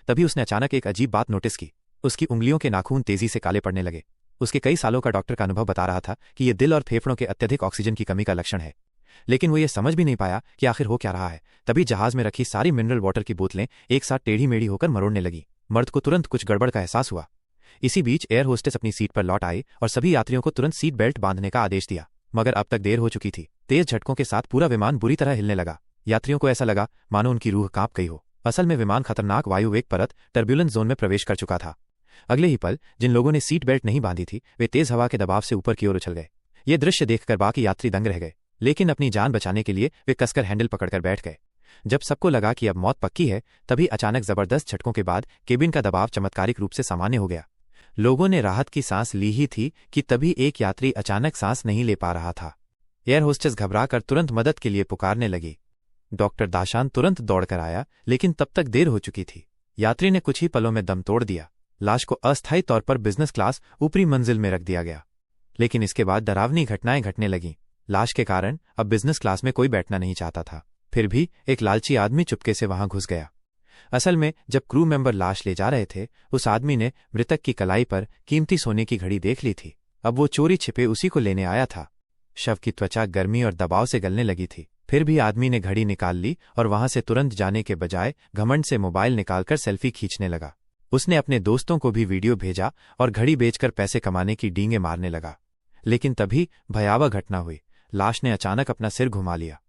तभी उसने अचानक एक अजीब बात नोटिस की। उसकी उंगलियों के नाखून तेजी से काले पड़ने लगे। उसके कई सालों का डॉक्टर का अनुभव बता रहा था कि यह दिल और फेफड़ों के अत्यधिक ऑक्सीजन की कमी का लक्षण है, लेकिन वो ये समझ भी नहीं पाया कि आखिर हो क्या रहा है। तभी जहाज में रखी सारी मिनरल वाटर की बोतलें एक साथ टेढ़ी मेढ़ी होकर मरोड़ने लगी। मर्द को तुरंत कुछ गड़बड़ का एहसास हुआ। इसी बीच एयर होस्टेस अपनी सीट पर लौट आई और सभी यात्रियों को तुरंत सीट बेल्ट बांधने का आदेश दिया, मगर अब तक देर हो चुकी थी। तेज झटकों के साथ पूरा विमान बुरी तरह हिलने लगा। यात्रियों को ऐसा लगा मानो उनकी रूह कांप गई हो। असल में विमान खतरनाक वायुवेग परत टर्ब्यूलेंस जोन में प्रवेश कर चुका था। अगले ही पल जिन लोगों ने सीट बेल्ट नहीं बांधी थी वे तेज हवा के दबाव से ऊपर की ओर उछल गए। ये दृश्य देखकर बाकी यात्री दंग रह गए, लेकिन अपनी जान बचाने के लिए वे कसकर हैंडल पकड़कर बैठ गए। जब सबको लगा कि अब मौत पक्की है, तभी अचानक जबरदस्त झटकों के बाद केबिन का दबाव चमत्कारिक रूप से सामान्य हो गया। लोगों ने राहत की सांस ली ही थी कि तभी एक यात्री अचानक सांस नहीं ले पा रहा था। एयर होस्टेस घबराकर तुरंत मदद के लिए पुकारने लगी। डॉक्टर दाशान तुरंत दौड़कर आया, लेकिन तब तक देर हो चुकी थी। यात्री ने कुछ ही पलों में दम तोड़ दिया। लाश को अस्थायी तौर पर बिजनेस क्लास ऊपरी मंजिल में रख दिया गया, लेकिन इसके बाद डरावनी घटनाएं घटने लगीं। लाश के कारण अब बिजनेस क्लास में कोई बैठना नहीं चाहता था। फिर भी एक लालची आदमी चुपके से वहां घुस गया। असल में जब क्रू मेंबर लाश ले जा रहे थे, उस आदमी ने मृतक की कलाई पर कीमती सोने की घड़ी देख ली थी। अब वो चोरी छिपे उसी को लेने आया था। शव की त्वचा गर्मी और दबाव से गलने लगी थी। फिर भी आदमी ने घड़ी निकाल ली और वहां से तुरंत जाने के बजाय घमंड से मोबाइल निकालकर सेल्फी खींचने लगा। उसने अपने दोस्तों को भी वीडियो भेजा और घड़ी बेचकर पैसे कमाने की डींगे मारने लगा। लेकिन तभी भयावह घटना हुई। लाश ने अचानक अपना सिर घुमा लिया।